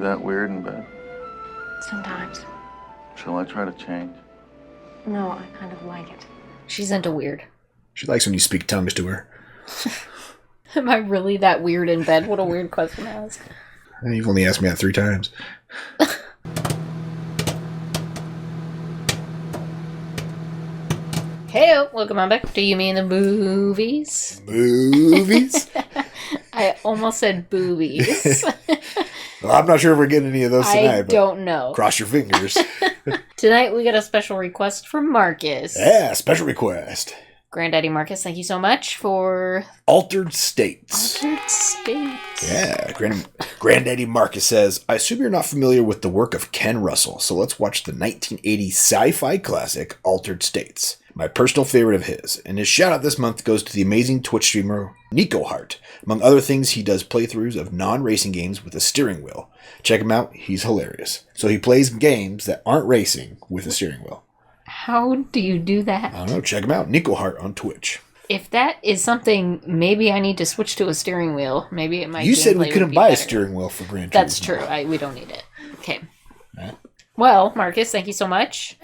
that weird in bed? Sometimes. Shall I try to change? No, I kind of like it. She's into weird. She likes when you speak tongues to her. Am I really that weird in bed? What a weird question to ask. You've only asked me that 3 times. Hey, welcome on back to You Mean the Movies. Movies? I almost said boobies. Well, I'm not sure if we're getting any of those tonight. I don't know. Cross your fingers. Tonight we got a special request from Markus. Yeah, special request. Granddaddy Markus, thank you so much for... Altered States. Altered States. Yeah, Granddaddy Markus says, I assume you're not familiar with the work of Ken Russell, so let's watch the 1980 sci-fi classic Altered States. My personal favorite of his, and his shout out this month goes to the amazing Twitch streamer Nico Hart. Among other things, he does playthroughs of non-racing games with a steering wheel. Check him out, he's hilarious. So he plays games that aren't racing with a steering wheel. How do you do that? I don't know, check him out, Nico Hart on Twitch. If that is something, maybe I need to switch to a steering wheel. Maybe it might. You said we couldn't buy a steering wheel for Gran Turismo. That's true. We don't need it. Okay. Right. Well, Markus, thank you so much.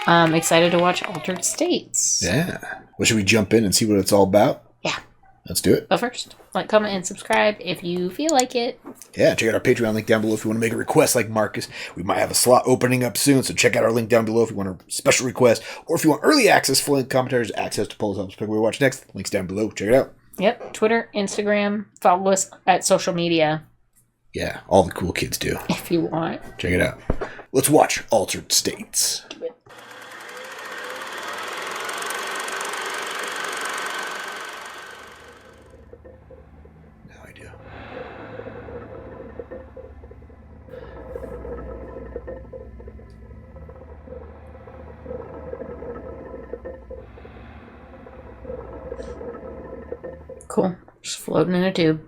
I'm excited to watch Altered States. Yeah. Well, should we jump in and see what it's all about? Yeah. Let's do it. But first, like, comment, and subscribe if you feel like it. Yeah, check out our Patreon link down below if you want to make a request like Markus. We might have a slot opening up soon, so check out our link down below if you want a special request, or if you want early access, full-length commentaries, access to polls, helps pick what we watch next. Links down below. Check it out. Yep. Twitter, Instagram, follow us at social media. Yeah, all the cool kids do. If you want. Check it out. Let's watch Altered States. Cool. Just floating in a tube.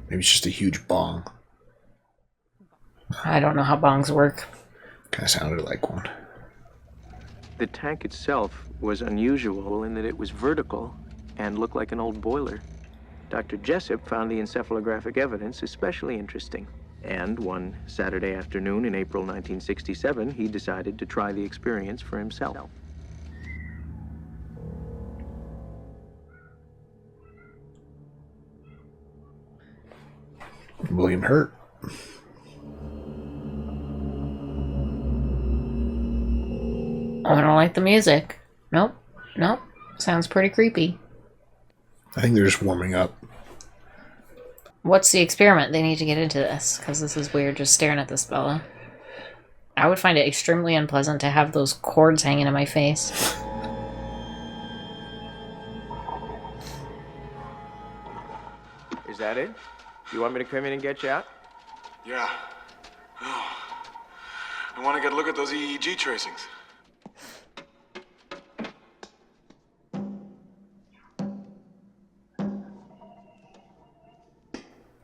Maybe it's just a huge bong. I don't know how bongs work. Kind of sounded like one. The tank itself was unusual in that it was vertical and looked like an old boiler. Dr. Jessup found the encephalographic evidence especially interesting. And one Saturday afternoon in April 1967, he decided to try the experience for himself. William Hurt. I don't like the music. Nope. Sounds pretty creepy. I think they're just warming up. What's the experiment? They need to get into this, because this is weird just staring at this fella. I would find it extremely unpleasant to have those cords hanging in my face. Is that it? You want me to come in and get you out? Yeah. Oh. I want to get a look at those EEG tracings.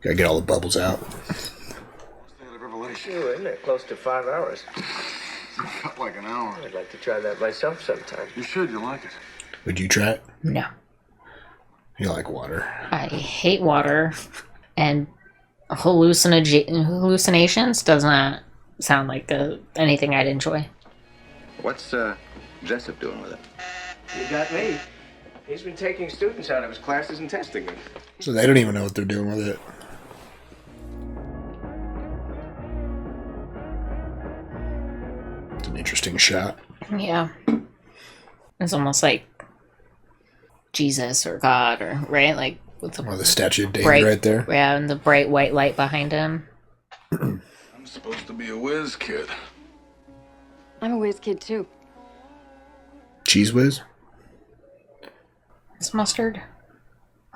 Gotta get all the bubbles out. Revelation. You were in there close to 5 hours. Felt like an hour. I'd like to try that myself sometime. You should. You'll like it. Would you try it? No. You like water. I hate water, and hallucinations does not sound like anything I'd enjoy. What's Jessup doing with it? You got me. He's been taking students out of his classes and testing them. So they don't even know what they're doing with it. It's an interesting shot. Yeah. It's almost like Jesus or God, or right? Like with The Statue of David bright, right there. Yeah, and the bright white light behind him. I'm supposed to be a whiz kid. I'm a whiz kid, too. Cheese whiz? It's mustard.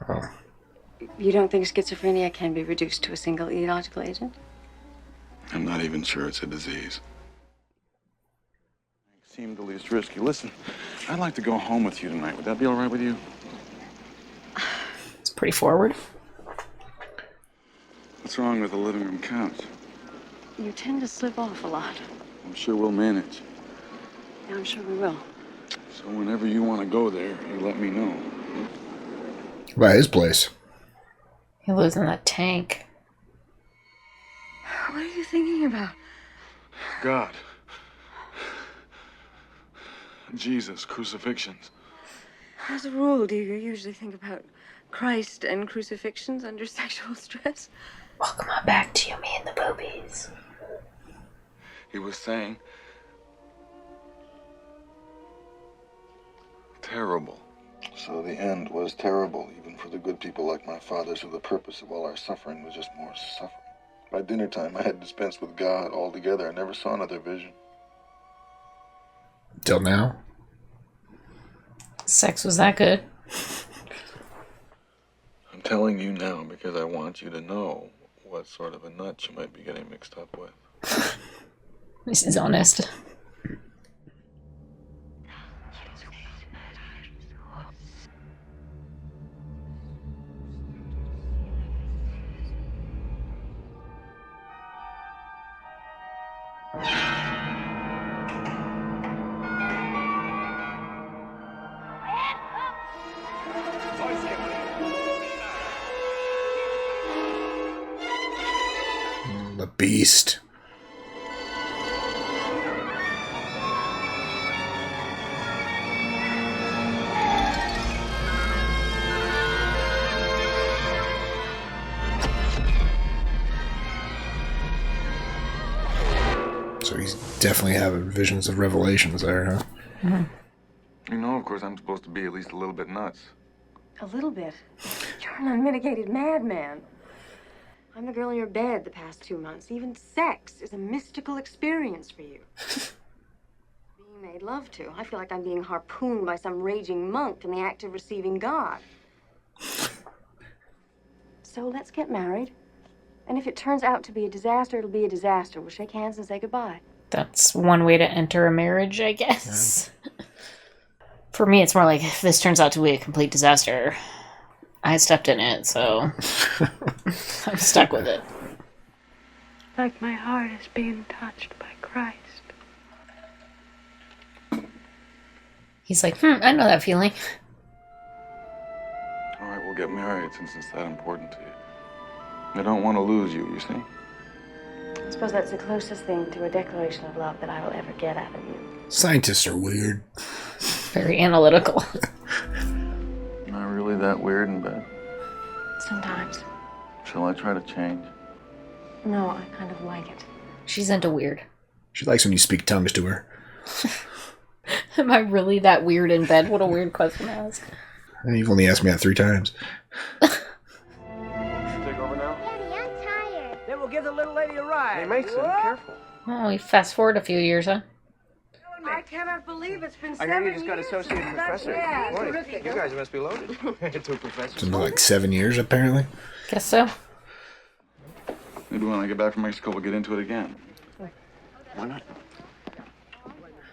Oh. You don't think schizophrenia can be reduced to a single etiological agent? I'm not even sure it's a disease. Seemed the least risky. Listen, I'd like to go home with you tonight. Would that be all right with you? It's pretty forward. What's wrong with the living room couch? You tend to slip off a lot. I'm sure we'll manage. Yeah, I'm sure we will. So whenever you want to go there, you let me know. By his place. He lives in that tank. What are you thinking about? God. Jesus, crucifixions. As a rule, do you usually think about Christ and crucifixions under sexual stress? Welcome on back to You, Me, and the Boobies. He was saying, terrible. So the end was terrible, even for the good people like my father, so the purpose of all our suffering was just more suffering. By dinner time, I had dispensed with God altogether. I never saw another vision. Till now. Sex was that good? I'm telling you now because I want you to know what sort of a nut you might be getting mixed up with. This is honest. The beast. So he's definitely having visions of revelations there, huh? Mm-hmm. You know, of course, I'm supposed to be at least a little bit nuts. A little bit. You're an unmitigated madman. I'm the girl in your bed the past 2 months. Even sex is a mystical experience for you. Being made love to. I feel like I'm being harpooned by some raging monk in the act of receiving God. So let's get married. And if it turns out to be a disaster, it'll be a disaster. We'll shake hands and say goodbye. That's one way to enter a marriage, I guess. For me, it's more like, if this turns out to be a complete disaster, I stepped in it, so I'm stuck with it. Like my heart is being touched by Christ. He's like, I know that feeling. All right, we'll get married since it's that important to you. I don't want to lose you, you see? I suppose that's the closest thing to a declaration of love that I will ever get out of you. Scientists are weird. Very analytical. Am I really that weird in bed? Sometimes. Shall I try to change? No, I kind of like it. She's into weird. She likes when you speak tongues to her. Am I really that weird in bed? What a weird question to ask. And you've only asked me that 3 times. Take over now? Daddy, I'm tired. Then we'll give the little lady a ride. Hey, Mason, be careful. Oh, we fast forward a few years, huh? I cannot believe it's been I 7 hear you just got years associate since professor. that- Yeah, Boy, terrific. you guys must be loaded. Two professors. It's been like 7 years, apparently. Guess so. Maybe when I get back from Mexico, we'll get into it again. Why not?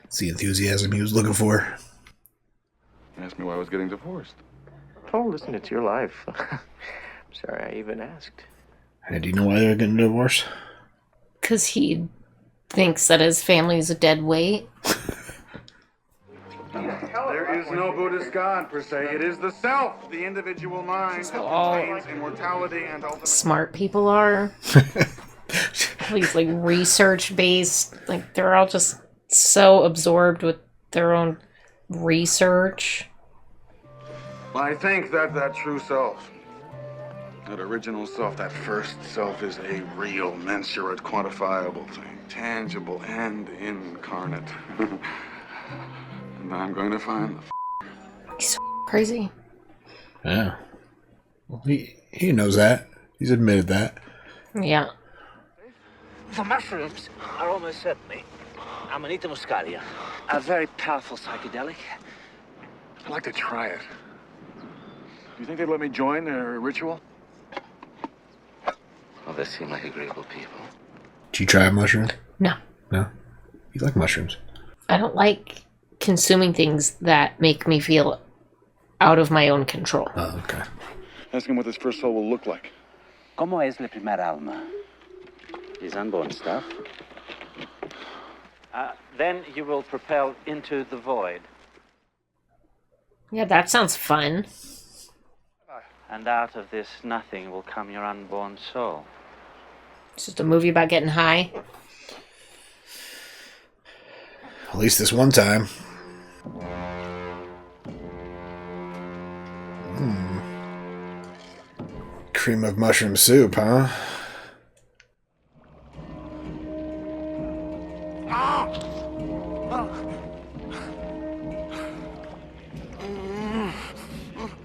It's the enthusiasm he was looking for. Asked me why I was getting divorced. Oh, listen, it's your life. I'm sorry I even asked. And do you know why they're getting divorced? Because he thinks that his family's a dead weight. There is no Buddhist God, per se. It is the self, the individual mind, that all contains immortality and ultimate... Smart people are. These like research based, like they're all just so absorbed with their own research. I think that that true self, that original self, that first self is a real, mensurate, quantifiable thing. Tangible and incarnate. And I'm going to find the He's so crazy. Yeah. Well, he knows that. He's admitted that. Yeah. The mushrooms are almost certainly Amanita muscaria, a very powerful psychedelic. I'd like to try it. Do you think they'd let me join their ritual? Well, they seem like agreeable people. Did you try a mushroom? No. No? You like mushrooms? I don't like consuming things that make me feel out of my own control. Oh, okay. Ask him what this first soul will look like. ¿Cómo es la primera alma? His unborn stuff. Then you will propel into the void. Yeah, that sounds fun. And out of this nothing will come your unborn soul. It's just a movie about getting high. At least this one time. Cream of mushroom soup, huh?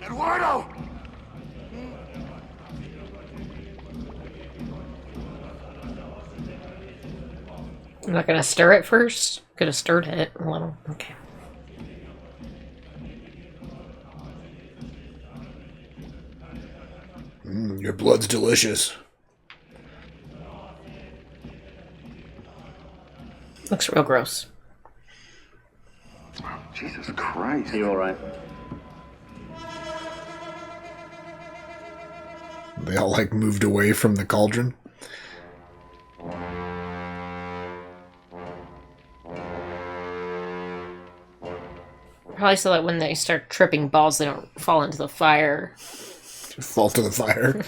Eduardo! I'm not gonna stir it first. Could have stirred it a little. Okay. Your blood's delicious. Looks real gross. Jesus Christ. You all right? They all, like, moved away from the cauldron. Probably so that when they start tripping balls, they don't fall into the fire. Fall to the fire.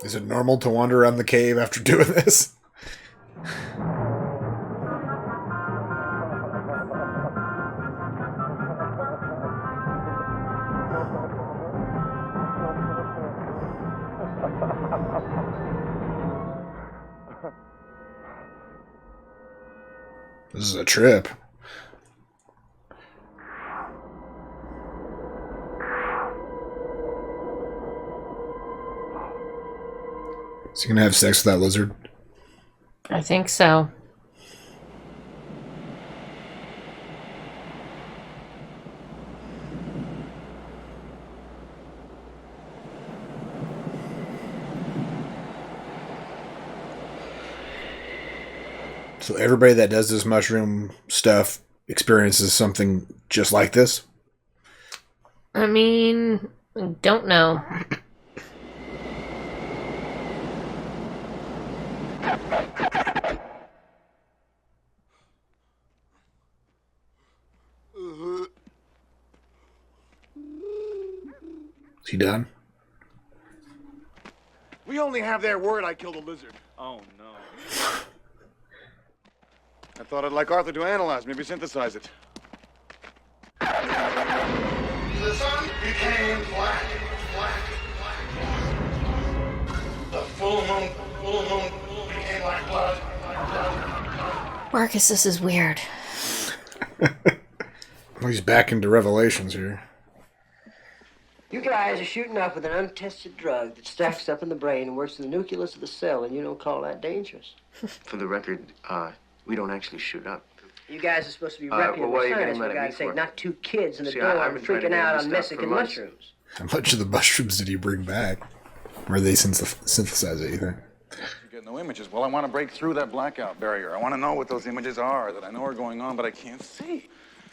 Is it normal to wander around the cave after doing this? This is a trip. Is he gonna have sex with that lizard? I think so. So everybody that does this mushroom stuff experiences something just like this? I mean, I don't know. Is he done? We only have their word I killed a lizard. Oh, no. I thought I'd like Arthur to analyze, maybe synthesize it. The sun became black. The full moon became like blood. Markus, this is weird. Well, he's back into Revelations here. You guys are shooting up with an untested drug that stacks up in the brain and works in the nucleus of the cell, and you don't call that dangerous. For the record, we don't actually shoot up. You guys are supposed to be well, reputable what are you scientists, getting for mad at me God's sake, for? not two kids in the See, dorm I've been trying to freaking get out into on stuff for Mexican months. mushrooms. How much of the mushrooms did he bring back? Or they synthesize it, you think? You get no images. Well, I want to break through that blackout barrier. I want to know what those images are that I know are going on, but I can't see.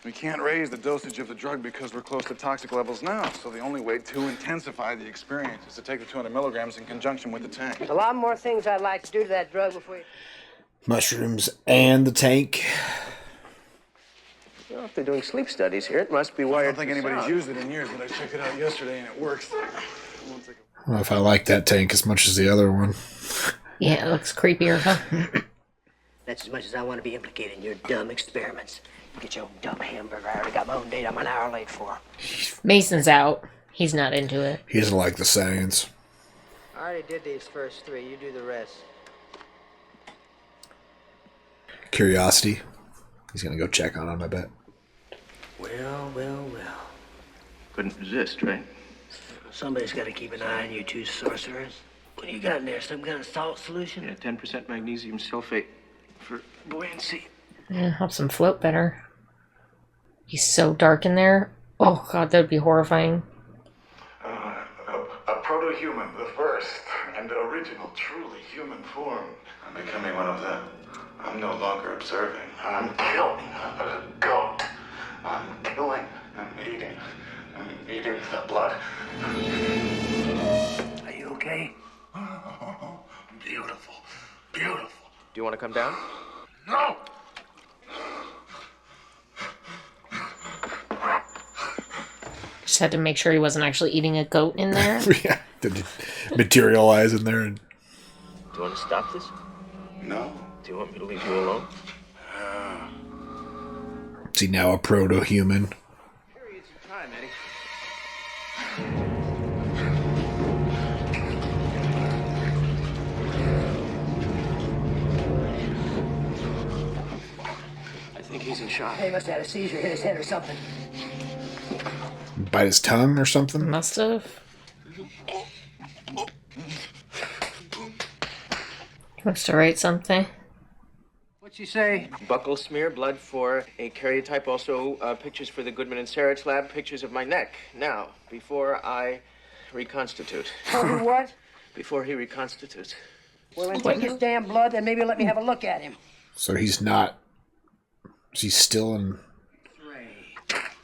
We can't raise the dosage of the drug because we're close to toxic levels now. So the only way to intensify the experience is to take the 200 milligrams in conjunction with the tank. There's a lot more things I'd like to do to that drug before you... Mushrooms and the tank. Well, if they're doing sleep studies here, it must be I wired. don't think anybody's used it in years, but I checked it out yesterday and it works. I don't know if I like that tank as much as the other one. Yeah, it looks creepier, huh? That's as much as I want to be implicated in your dumb experiments. You get your own dumb hamburger. I already got my own date I'm an hour late for. Mason's out. He's not into it. He doesn't like the science. I already did these first three. You do the rest. Curiosity. He's gonna go check on him, I bet. Well. Couldn't resist, right? Somebody's got to keep an eye on you two sorcerers. What do you got in there? Some kind of salt solution? Yeah, 10% magnesium sulfate for buoyancy. Yeah, helps him float better. He's so dark in there. Oh god, that'd be horrifying. A proto-human, the first and original, truly human form. I'm becoming one of them. I'm no longer observing. I'm killing a goat. I'm killing. I'm eating. I'm eating the blood. Are you okay? Beautiful. Beautiful. Do you want to come down? No! Just had to make sure he wasn't actually eating a goat in there. Yeah, did it materialize in there? And... Do you want to stop this? No. Do you want me to leave you alone? Is he now a proto-human? Periods of time, Eddie. I think he's in shock. He must have had a seizure, hit his head or something. Bite his tongue or something? Must have. Wants to write something. What'd she say? Buckle smear, blood for a karyotype. Also, pictures for the Goodman and Sarich lab. Pictures of my neck. Now, before I reconstitute. What? Before he reconstitutes. Well, then take his damn blood and maybe let me have a look at him. So he's not... Is he still in...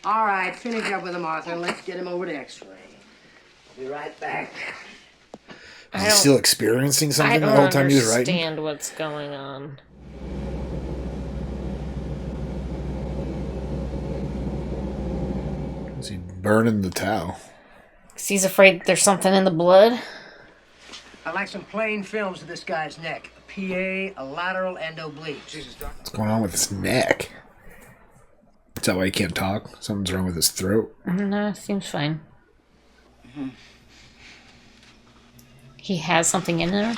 All right, finish up with him, Arthur, and let's get him over to X-ray. I'll be right back. Is he still experiencing something the whole time he was writing? I don't understand what's going on. Is he burning the towel? 'Cause he's afraid there's something in the blood. I'd like some plain films of this guy's neck. A PA, a lateral, and oblique. What's going on with his neck? Is that why he can't talk? Something's wrong with his throat? No, seems fine. He has something in there?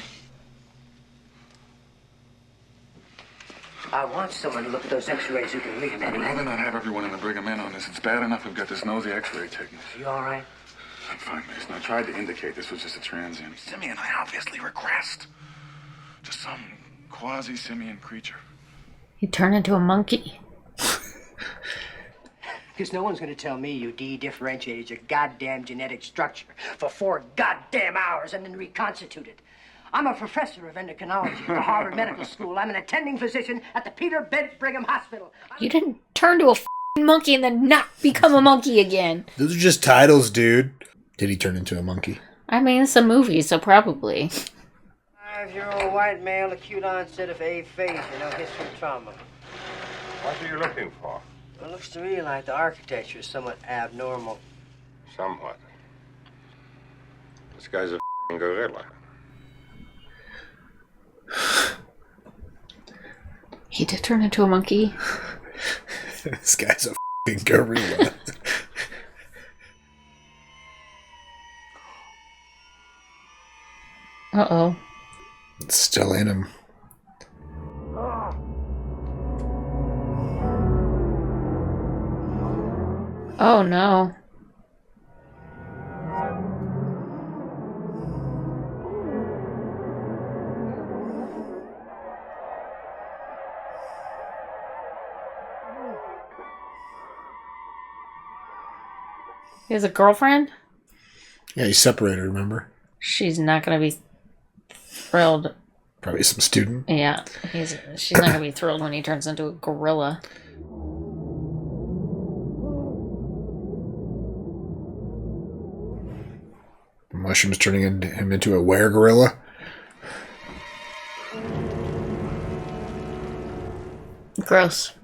I want someone to look at those X-rays who can read them, I'd Eddie. rather not have everyone in the Brigham in on this. It's bad enough we've got this nosy X-ray taken. You all right? I'm fine, Mason. I tried to indicate this was just a transient. Simeon, I obviously regressed. Just some quasi-simian creature. He turned into a monkey. Because no one's going to tell me you de-differentiated your goddamn genetic structure for 4 goddamn hours and then reconstituted. I'm a professor of endocrinology at the Harvard Medical School. I'm an attending physician at the Peter Bent Brigham Hospital. You didn't turn to a f***ing monkey and then not become a monkey again. Those are just titles, dude. Did he turn into a monkey? I mean, it's a movie, so probably. 5-year-old white male, acute onset of aphasia, no history of trauma. What are you looking for? It looks to me like the architecture is somewhat abnormal. Somewhat. This guy's a f***ing gorilla. He did turn into a monkey. This guy's a f***ing gorilla. Uh-oh. It's still in him. Oh, no. He has a girlfriend? Yeah, he's separated, remember? She's not going to be thrilled. Probably some student. Yeah, she's not going to be thrilled when he turns into a gorilla. The mushroom's turning him into a were-gorilla. Gross.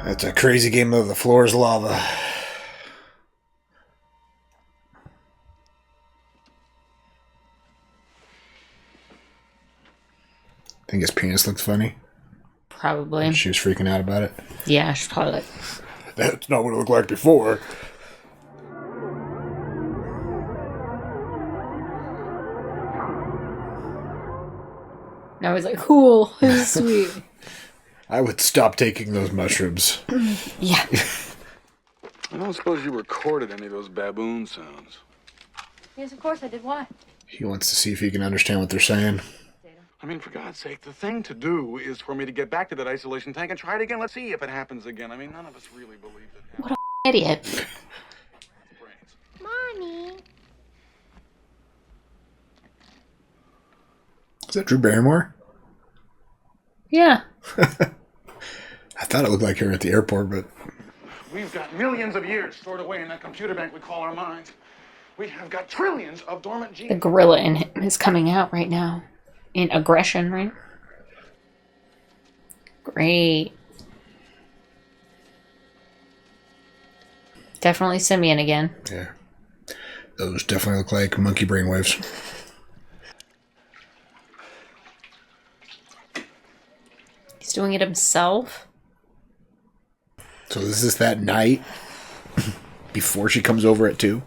That's a crazy game of the floor is lava. I think his penis looked funny. Probably. She was freaking out about it. Yeah, she's probably like... That's not what it looked like before. Now he's like, cool, this is sweet. I would stop taking those mushrooms. Yeah. I don't suppose you recorded any of those baboon sounds. Yes, of course I did. Why? He wants to see if he can understand what they're saying. I mean, for God's sake, the thing to do is for me to get back to that isolation tank and try it again. Let's see if it happens again. I mean, none of us really believe it. What a idiot. Mommy. Is that Drew Barrymore? Yeah. I thought it looked like her at the airport, but... We've got millions of years stored away in that computer bank we call our minds. We have got trillions of dormant genes. The gorilla in him is coming out right now. In Aggression, right? Great. Definitely simian again. Yeah. Those definitely look like monkey brainwaves. He's doing it himself? So is this that night? Before she comes over at 2?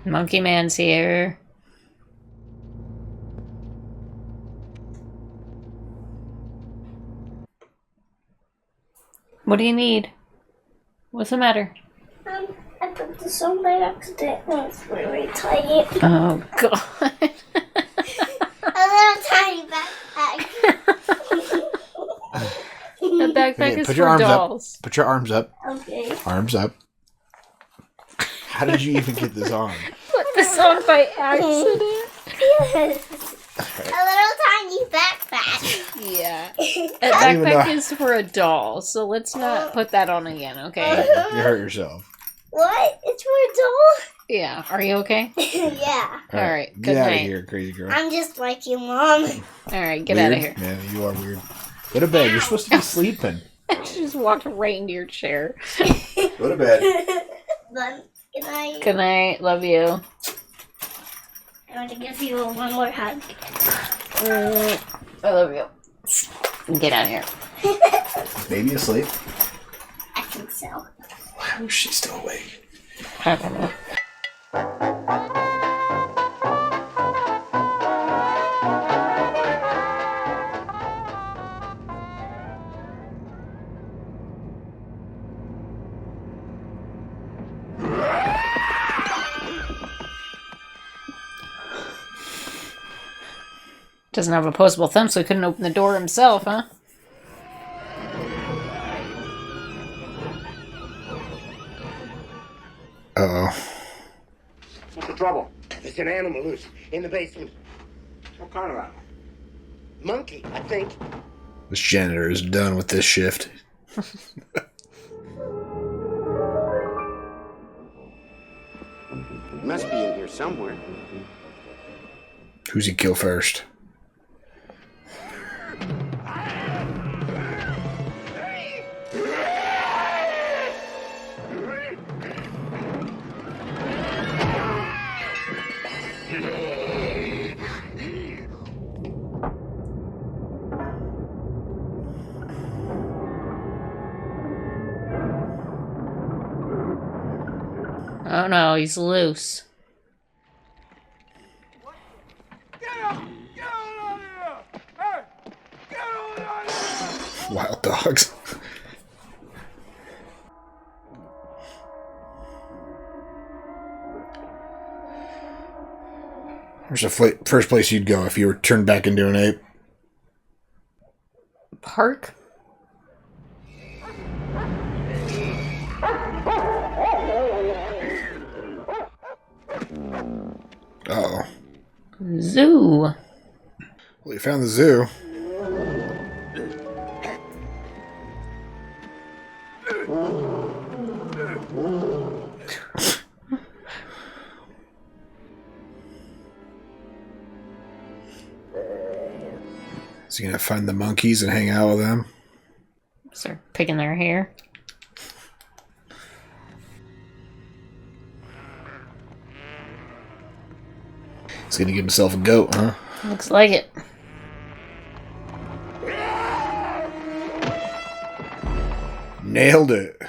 Monkey Man's here. What do you need? What's the matter? I put this on by accident and it's really tight. Oh, God. A little tiny backpack. The backpack is put for your arms dolls. up. Put your arms up. Okay. Arms up. How did you even get this on? Put this on by accident. Yes. A little tiny backpack. Yeah. That backpack is for a doll, so let's not put that on again, okay? You hurt yourself. What? It's for a doll? Yeah. Are you okay? Yeah. Alright, Get good out of night. here, crazy girl. I'm just like you, Mom. Alright, get Weird? out of here. Yeah, you are weird. Go to bed. You're supposed to be sleeping. She just walked right into your chair. Go to bed. Good night. Good night. Love you. I want to give you one more hug. I love you. Get out of here. Baby asleep? I think so. Why is she still awake? I don't know. Doesn't have opposable thumb, so he couldn't open the door himself, huh? Uh-oh. What's the trouble? There's an animal loose in the basement. What kind of animal? Monkey, I think. This janitor is done with this shift. Must be in here somewhere. Who's he kill first? Oh no, he's loose. Wild dogs. Where's the first place you'd go if you were turned back into an ape? Park? Uh-oh. Zoo. Well, you found the zoo. Is he gonna find the monkeys and hang out with them? Start picking their hair. He's gonna give himself a goat, huh? Looks like it. Nailed it.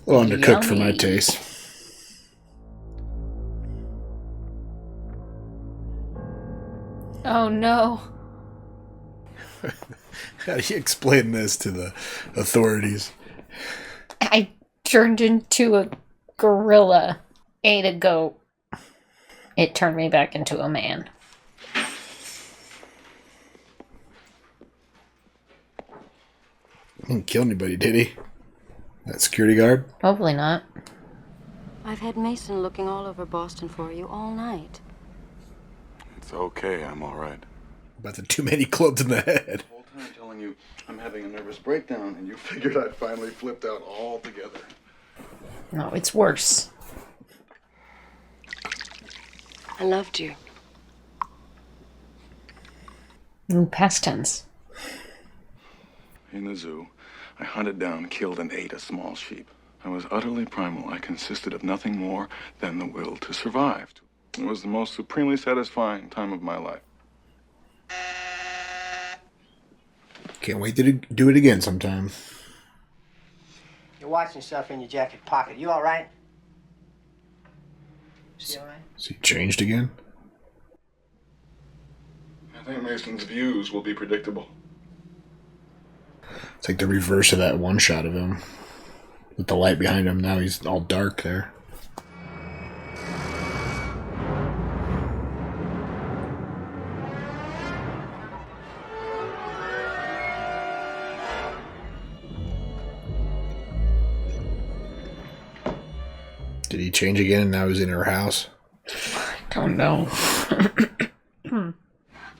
A little undercooked for my taste. Oh no. How do you explain this to the authorities? I turned into a gorilla, ate a goat. It turned me back into a man. He didn't kill anybody, did he? That security guard? Hopefully not. I've had Mason looking all over Boston for you all night. It's okay, I'm all right. About the too many clubs in the head. The whole time telling you I'm having a nervous breakdown, and you figured I'd finally flipped out altogether. No, it's worse. I loved you. Ooh, past tense. In the zoo, I hunted down, killed, and ate a small sheep. I was utterly primal. I consisted of nothing more than the will to survive. It was the most supremely satisfying time of my life. Can't wait to do it again sometime. You're watching yourself in your jacket pocket. You all right? You all right? Is he changed again? I think Mason's views will be predictable. It's like the reverse of that one shot of him. With the light behind him, now he's all dark there. Did he change again and now he's in her house? I don't know.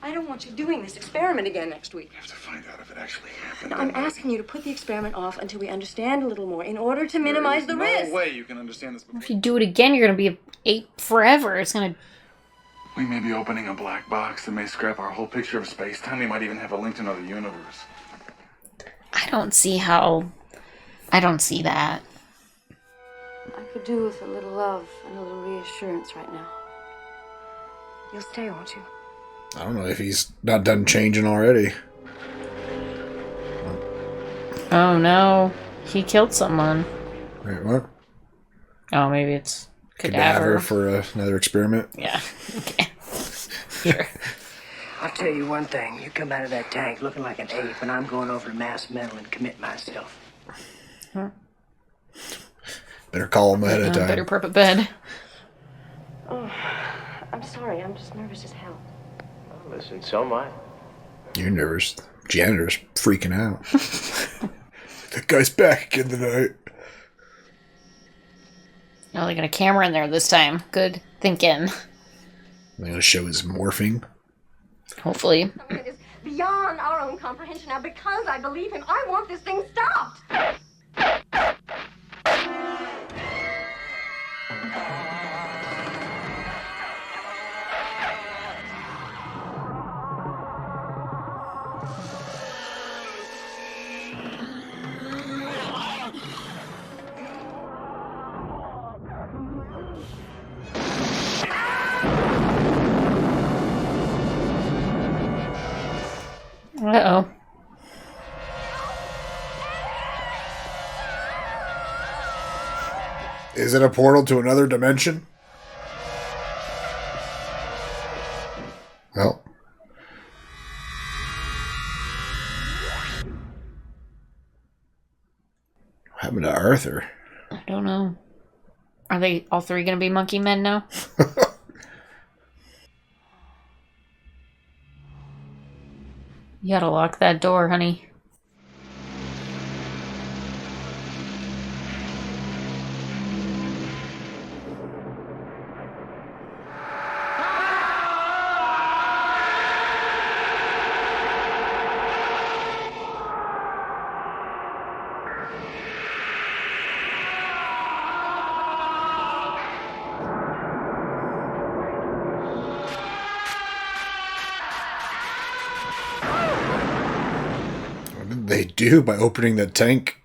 I don't want you doing this experiment again next week. I have to find out if it actually happened. Now, I'm asking you to put the experiment off until we understand a little more in order to minimize the risk. No way you can understand this before. If you do it again, you're going to be an ape forever. It's going to... We may be opening a black box that may scrap our whole picture of space-time. We might even have a link to another universe. I don't see how... I don't see that. I could do with a little love and a little reassurance right now. You'll stay, won't you? I don't know if he's not done changing already. Oh no, he killed someone. Wait, what? Oh, maybe it's cadaver. For another experiment? Yeah, okay. Sure. I'll tell you one thing. You come out of that tank looking like an ape, and I'm going over to mass mental and commit myself. Huh. Better call him ahead of time. Better prep a bed. Oh, I'm sorry. I'm just nervous as hell. Well, listen, so am I. You're nervous. Janitor's freaking out. That guy's back again tonight. Oh, they got a camera in there this time. Good thinking. They're going to show his morphing. Hopefully. It is beyond our own comprehension now. Because I believe him, I want this thing stopped. Uh-oh. Is it a portal to another dimension? Well. What happened to Arthur? I don't know. Are they all three going to be monkey men now? You gotta lock that door, honey. They do by opening the tank.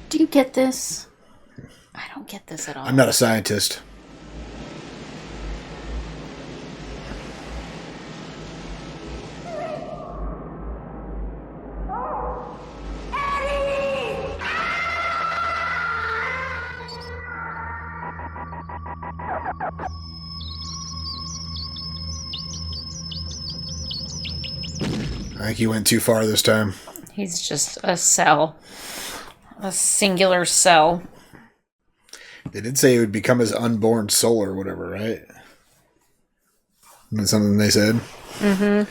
Do you get this? I don't get this at all. I'm not a scientist. I think he went too far this time. He's just a cell. A singular cell. They did say it would become his unborn soul or whatever, right? Isn't that something they said? Mm-hmm.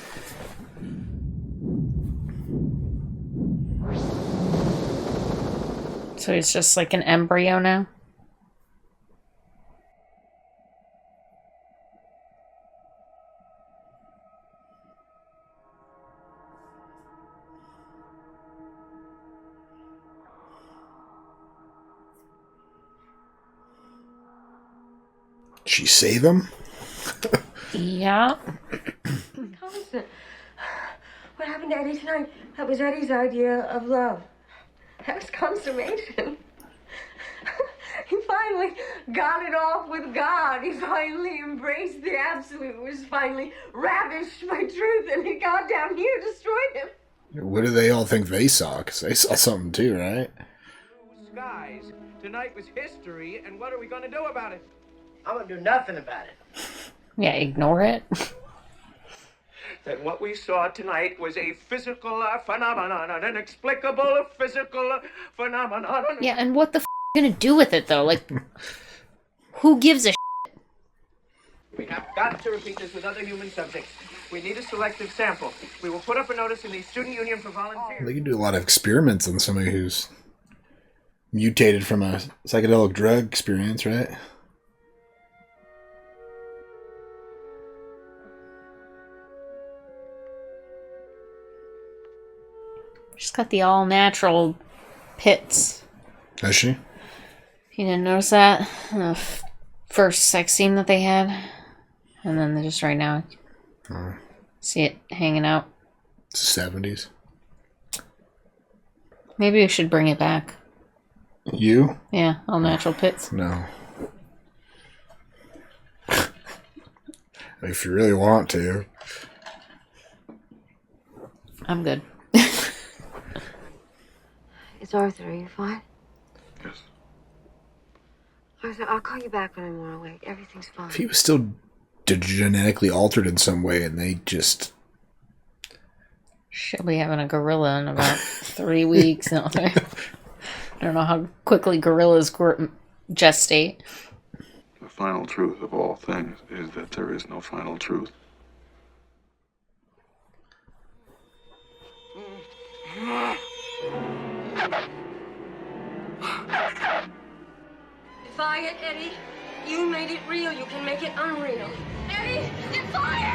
So he's just like an embryo now? She save him? Yeah. Constant. What happened to Eddie tonight? That was Eddie's idea of love. That was consummation. He finally got it off with God. He finally embraced the absolute, was finally ravished by truth, and he got down here, destroyed him. What do they all think they saw? Because they saw something too, right? Blue skies. Tonight was history, and what are we going to do about it? I'm gonna do nothing about it. Yeah, ignore it. That what we saw tonight was a physical phenomenon, an inexplicable physical phenomenon. Yeah, and what the f*** are you gonna do with it, though? Like, who gives a shit? We have got to repeat this with other human subjects. We need a selective sample. We will put up a notice in the Student Union for volunteers. They can do a lot of experiments on somebody who's mutated from a psychedelic drug experience, right? She's got the all-natural pits. Has she? You didn't notice that? The first sex scene that they had? And then just right now, see it hanging out. 70s. Maybe we should bring it back. You? Yeah, all-natural pits. No. If you really want to. I'm good. It's Arthur. Are you fine? Yes. Arthur, I'll call you back when I'm more awake. Everything's fine. If he was still genetically altered in some way and they just... She'll be having a gorilla in about 3 weeks. No, I don't know how quickly gorillas gestate. The final truth of all things is that there is no final truth. Defy it, Eddie. You made it real. You can make it unreal. Eddie, defy it!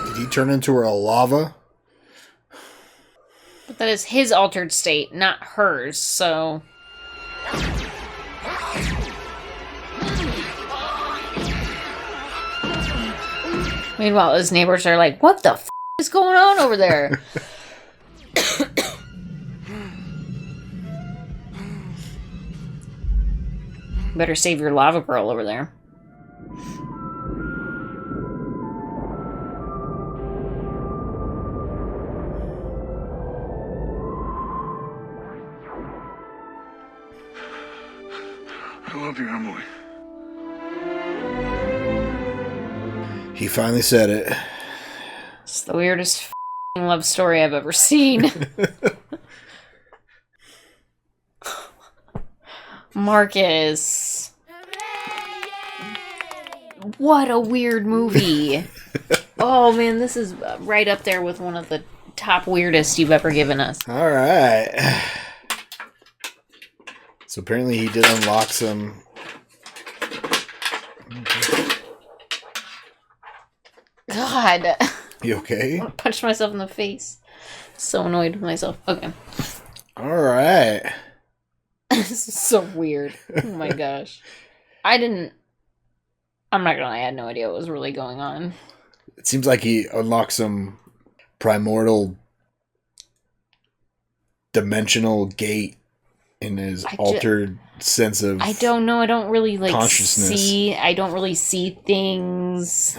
Did he turn into a lava? But that is his altered state, not hers, so... Meanwhile, his neighbors are like, what the f*** is going on over there? Better save your lava girl over there. I love you, Emily. He finally said it. It's the weirdest f***ing love story I've ever seen. Markus. What a weird movie. Oh man, this is right up there with one of the top weirdest you've ever given us. All right. So apparently he did unlock some... God. You okay? I punched myself in the face. So annoyed with myself. Okay. All right. This is so weird. Oh my gosh. I'm not gonna lie, I had no idea what was really going on. It seems like he unlocked some primordial dimensional gate in his altered sense of I don't know. I don't really consciousness. I don't really see things.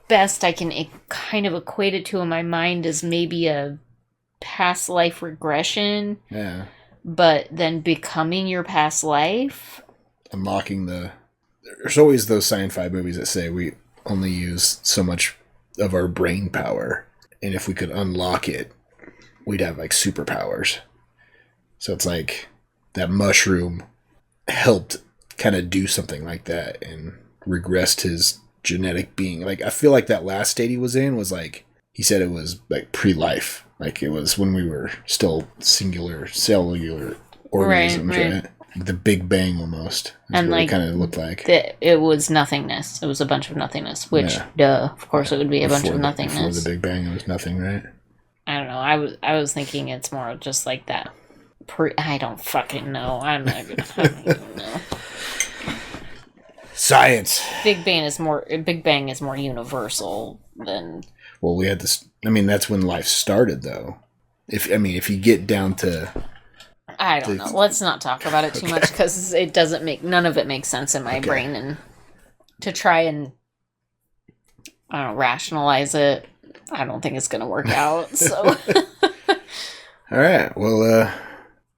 Best I can kind of equate it to in my mind as maybe a past life regression. Yeah. But then becoming your past life. unlocking there's always those sci-fi movies that say we only use so much of our brain power, and if we could unlock it, we'd have like superpowers. So it's like that mushroom helped kind of do something like that and regressed his genetic being. Like, I feel like that last state he was in was like, he said it was like pre-life. Like, it was when we were still singular cellular organisms, right? The Big Bang almost. And what like, it kind of looked like. It was nothingness. It was a bunch of nothingness, which, of course it would be a bunch of nothingness. Before the Big Bang, it was nothing, right? I don't know. I was thinking it's more just like that. I don't fucking know. I don't even know. Science. Big Bang is more universal than. Well, we had this. I mean, that's when life started, though. If you get down to. I don't know. Let's not talk about it too much because it doesn't make none of it makes sense in my brain, and to try and I don't know, rationalize it, I don't think it's gonna work out. So. All right. Well,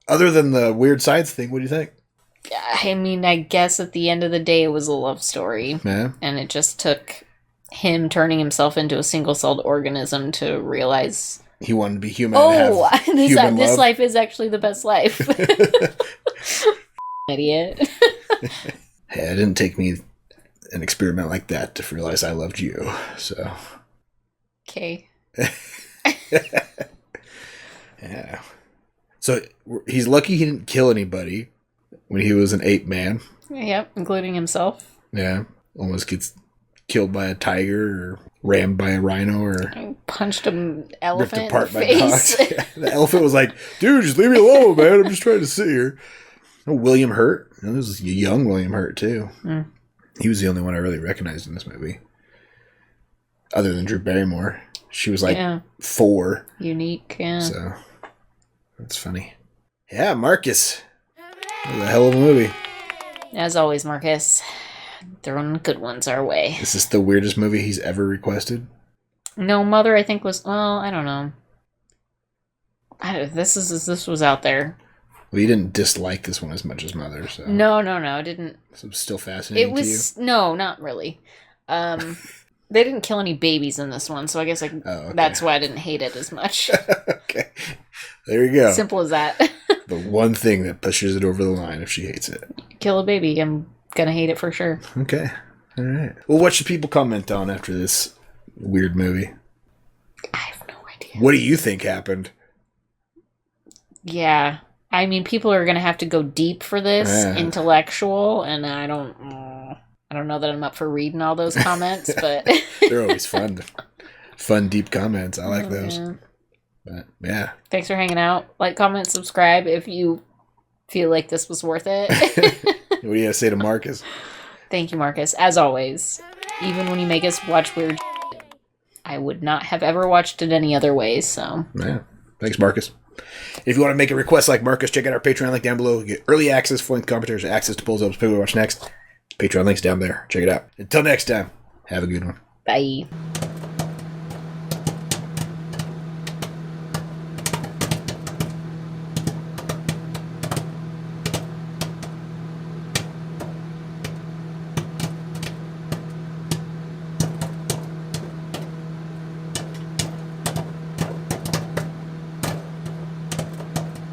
other than the weird science thing, what do you think? I mean, I guess at the end of the day, it was a love story, and it just took him turning himself into a single-celled organism to realize. He wanted to be human. This life is actually the best life. Idiot. Hey, it didn't take me an experiment like that to realize I loved you. So. Okay. Yeah. So he's lucky he didn't kill anybody when he was an ape man. Yep, including himself. Yeah. Almost gets killed by a tiger or rammed by a rhino or punched an elephant ripped apart in the by face. dogs. Yeah. The elephant was like, dude, just leave me alone, man. I'm just trying to sit here. Oh, William Hurt. This was a young William Hurt, too. Mm. He was the only one I really recognized in this movie. Other than Drew Barrymore. She was like 4. Unique, yeah. So, that's funny. Yeah, Markus. That was a hell of a movie. As always, Markus. Throwing good ones our way. Is this the weirdest movie he's ever requested? No, Mother, I think was... Well, I don't know. This was out there. Well, you didn't dislike this one as much as Mother, so... No, I didn't. So it's still fascinating to you? No, not really. They didn't kill any babies in this one, so I guess that's why I didn't hate it as much. Okay. There you go. Simple as that. The one thing that pushes it over the line if she hates it. Kill a baby. I'm gonna hate it for sure. Okay. All right. Well, what should people comment on after this weird movie? I have no idea. What do you think happened? Yeah. I mean, people are gonna have to go deep for this, intellectual, and I don't know that I'm up for reading all those comments, but they're always fun. Fun, deep comments. I like those. Yeah. But, yeah. Thanks for hanging out. Like, comment, subscribe if you feel like this was worth it. What do you have to say to Markus? Thank you, Markus. As always, even when you make us watch weird shit, I would not have ever watched it any other way, so. Yeah. Thanks, Markus. If you want to make a request like Markus, check out our Patreon link down below. You get early access, full-length commentaries, access to polls, up, pick what we watch next. Patreon link's down there. Check it out. Until next time, have a good one. Bye.